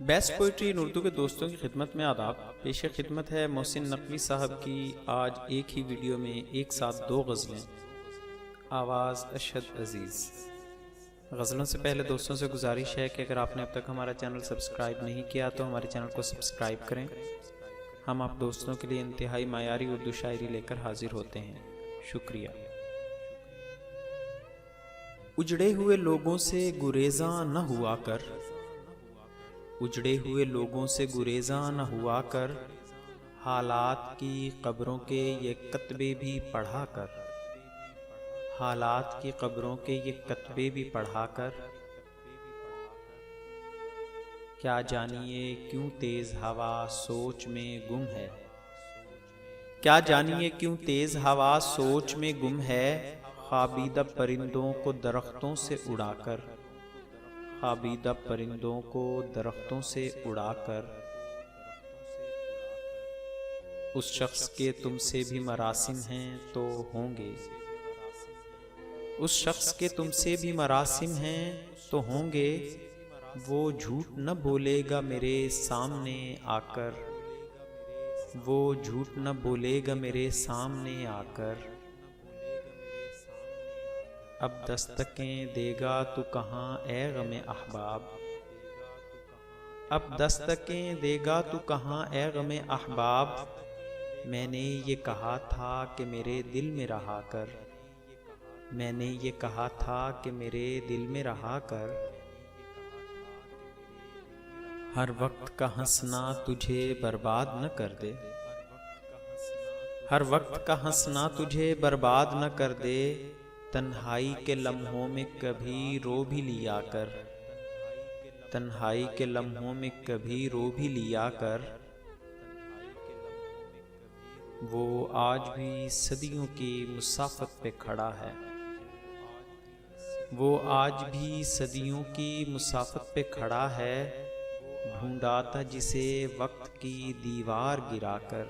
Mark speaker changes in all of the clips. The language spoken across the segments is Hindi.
Speaker 1: बेस्ट पोइट्री इन उर्दू के दोस्तों की खिदमत में आदाब। पेश खिदमत है मोहसिन नकवी साहब की आज एक ही वीडियो में एक साथ दो गज़लें। आवाज़ अशद अज़ीज़। गज़लों से पहले दोस्तों से गुजारिश है कि अगर आपने अब तक हमारा चैनल सब्सक्राइब नहीं किया तो हमारे चैनल को सब्सक्राइब करें। हम आप दोस्तों के लिए इंतहाई मायारी उर्दू शायरी लेकर हाजिर होते हैं। शुक्रिया। उजड़े हुए लोगों से गुरेज़ा न हुआ कर, उजड़े हुए लोगों से गुरेज़ा न हुआ कर, हालात की कब्रों के ये कतबे भी पढ़ा कर, हालात की कब्रों के ये कतबे भी पढ़ा कर। क्या जानिए क्यों तेज़ हवा सोच में गुम है, क्या जानिए क्यों तेज़ हवा सोच में गुम है, ख्वाबीदा परिंदों को दरख्तों से उड़ाकर, ख्वाबीदा परिंदों को दरख्तों से उड़ाकर। उस शख्स के तुमसे भी मरासिम हैं तो होंगे, उस शख्स के तुमसे भी मरासिम हैं तो होंगे, वो झूठ न बोलेगा मेरे सामने आकर, वो झूठ न बोलेगा मेरे सामने आकर। अब दस्तकें देगा तू कहाँ ए गमे अहबाब, अब दस्तकें देगा तू कहाँ ए गमे अहबाब। मैंने ये कहा था कि मेरे दिल में रहा कर, मैंने ये कहा था कि मेरे दिल में रहा कर। हर वक्त का हंसना तुझे बर्बाद न कर दे, हर वक्त का हंसना तुझे बर्बाद न कर दे, तन्हाई के लम्हों में कभी रो भी लिया कर, तन्हाई के लम्हों में कभी रो भी लिया कर। वो आज भी सदियों की मुसाफत पे खड़ा है, वो आज भी सदियों की मुसाफत पे खड़ा है, ढूंढा था जिसे वक्त की दीवार गिराकर,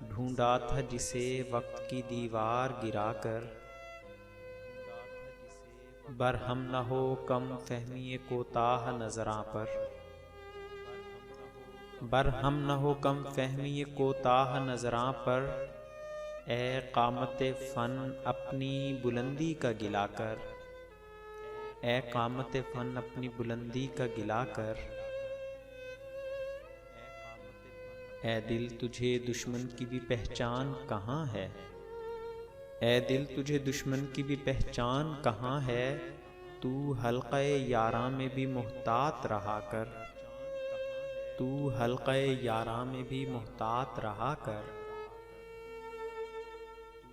Speaker 1: ढूंढा था जिसे वक्त की दीवार गिराकर। बरहम न हो कम फहमी कोताह नज़रां पर, बरहम न हो कम फहमी कोताह नज़रां पर, ए क़ामत फ़न अपनी बुलंदी का गिला कर, ए क़ामत फ़न अपनी बुलंदी का गिला कर। ए दिल तुझे दुश्मन की भी पहचान कहाँ है, ए दिल तुझे दुश्मन की भी पहचान कहाँ है, तू हल्क़े यारा में भी मुहतात रहा कर, तू हल्क़े यारा में भी मुहतात रहा कर।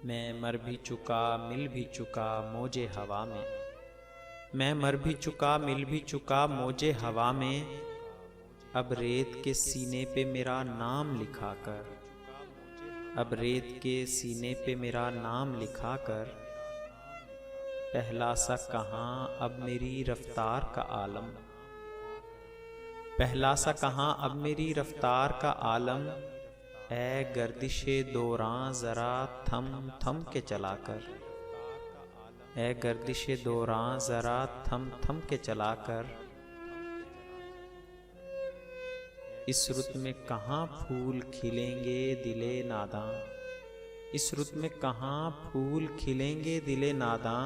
Speaker 1: मैं मर भी चुका मिल भी चुका मौजे हवा में, मैं मर भी चुका मिल भी चुका मौजे हवा में, अब रेत के सीने पे मेरा नाम लिखा कर, अब रेत के सीने पे मेरा नाम लिखा कर। पहला सा कहाँ अब मेरी रफ्तार का आलम, पहला सा कहाँ अब मेरी रफ्तार का आलम, ए गर्दिशे दौरां ज़रा थम थम के चला कर, ए गर्दिशे दौरां ज़रा थम थम के चला कर। इस रुत में कहाँ फूल खिलेंगे दिले नादां, इस रुत में कहाँ फूल खिलेंगे दिले नादां,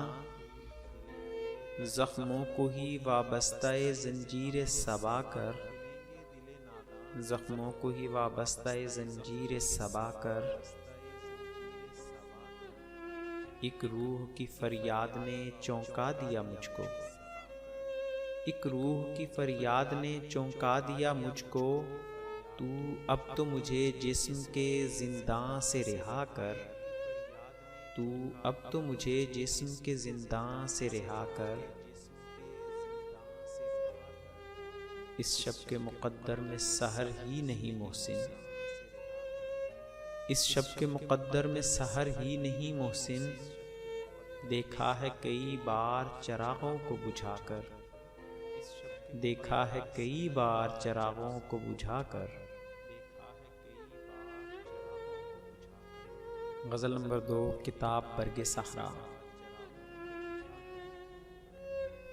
Speaker 1: ज़ख्मों को ही वाबस्ताए ज़ंजीर सबा कर, ज़ख्मों को ही वाबस्ताए ज़ंजीर सबा कर। एक रूह की फरियाद ने चौंका दिया मुझको, एक रूह की फरियाद ने चौंका दिया मुझको, तू अब तो मुझे जिस्म के जिंदां से रिहा कर, तू अब तो मुझे जिस्म के जिंदां से रिहा कर। इस शब के मुक़द्दर में सहर ही नहीं मोहसिन, इस शब के मुक़द्दर में सहर ही नहीं मोहसिन, देखा है कई बार चरागों को बुझाकर, देखा है कई बार चरागों को बुझाकर। गज़ल नंबर 2 किताब बरगे सहरा।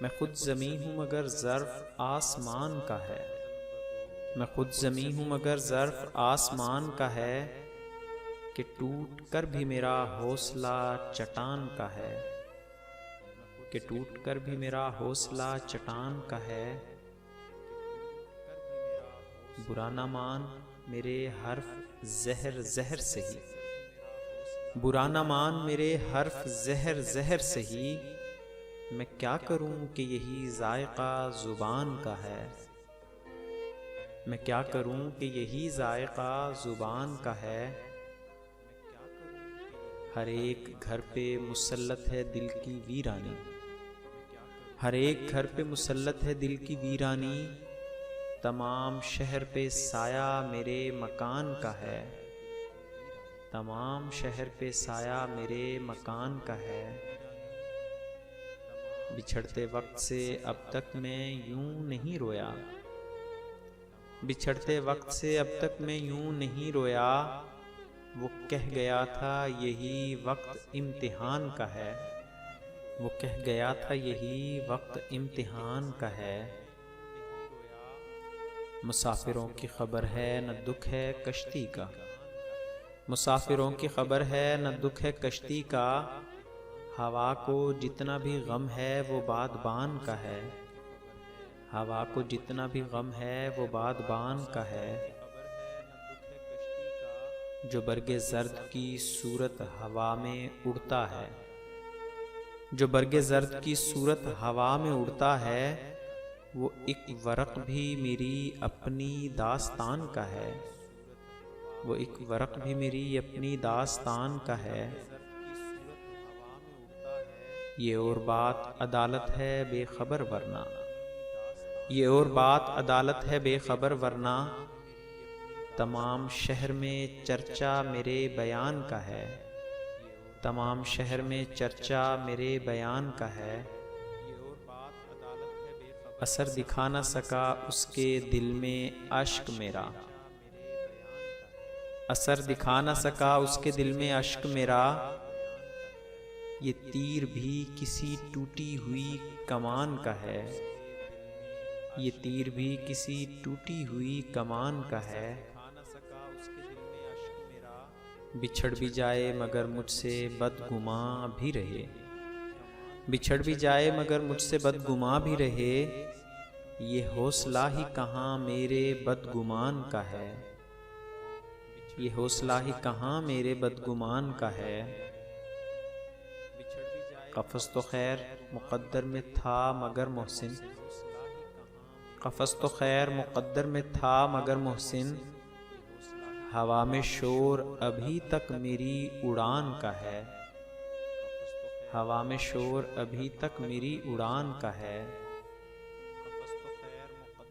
Speaker 1: मैं खुद ज़मीं हूँ मगर ज़र्फ़ आसमान का है। मैं खुद ज़मीं हूँ मगर ज़र्फ़ आसमान का है, कि टूट कर भी मेरा हौसला चट्टान का है। कि टूट कर भी मेरा हौसला चट्टान का है। बुरा ना मान मेरे हर्फ ज़हर ज़हर से ही। बुरा ना मान मेरे हर्फ ज़हर ज़हर से ही। मैं क्या करूं कि यही ज़ायक़ा ज़ुबान का है। मैं क्या करूं कि यही ज़ायक़ा ज़ुबान का है। हर एक घर पे मुसल्लत है दिल की वीरानी। हर एक घर पे मुसल्लत है दिल की वीरानी। तमाम शहर पे साया मेरे मकान का है। तमाम शहर पे साया मेरे मकान का है। बिछड़ते वक्त से अब तक मैं यूं नहीं रोया। बिछड़ते वक्त से अब तक मैं यूं नहीं रोया। वो कह गया था यही वक्त इम्तिहान का है। वो कह गया था यही वक्त इम्तिहान का है। मुसाफिरों की खबर है न दुख है कश्ती का। मुसाफिरों की खबर है न दुख है कश्ती का। हवा को जितना भी गम है वो बादबान का है। हवा को जितना भी गम है वो बादबान का है। जो बरगे ज़र्द की सूरत हवा में उड़ता है। जो बरगे ज़र्द की सूरत हवा में उड़ता है, वो एक वरक़ भी मेरी अपनी दास्तान का है। वो एक वरक़ भी मेरी अपनी दास्तान का है। ये और बात अदालत है बेखबर वरना। ये और बात अदालत है बेखबर वरना। तमाम शहर में चर्चा मेरे बयान का है। तमाम शहर में चर्चा मेरे बयान का है। असर दिखा न सका उसके दिल में अश्क मेरा। असर दिखा न सका उसके दिल में अश्क मेरा। ये तीर भी किसी टूटी हुई कमान का है। ये तीर भी किसी टूटी हुई कमान का है। बिछड़ भी जाए मगर मुझसे बदगुमां भी रहे। बिछड़ भी जाए मगर मुझसे बदगुमां भी रहे। ये हौसला ही कहाँ मेरे बदगुमान का है। ये हौसला ही कहाँ मेरे बदगुमान का है। क़फ़स तो खैर मुक़द्दर में था मगर मोहसिन। क़फ़स तो खैर मुक़द्दर में था मगर मोहसिन। हवा में शोर अभी तक मेरी उड़ान का है। हवा में शोर अभी तक मेरी उड़ान का है।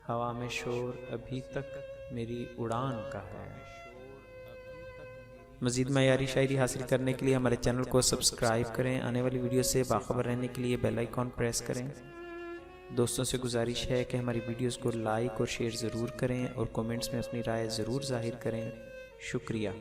Speaker 1: हवा में शोर अभी तक मेरी उड़ान का है। मज़ीद मयारी शायरी हासिल करने के लिए हमारे चैनल को सब्सक्राइब करें। आने वाली वीडियो से बाखबर रहने के लिए बेल आइकॉन प्रेस करें। दोस्तों से गुजारिश है कि हमारी वीडियोस को लाइक और शेयर ज़रूर करें और कमेंट्स में अपनी राय ज़रूर ज़ाहिर करें। शुक्रिया।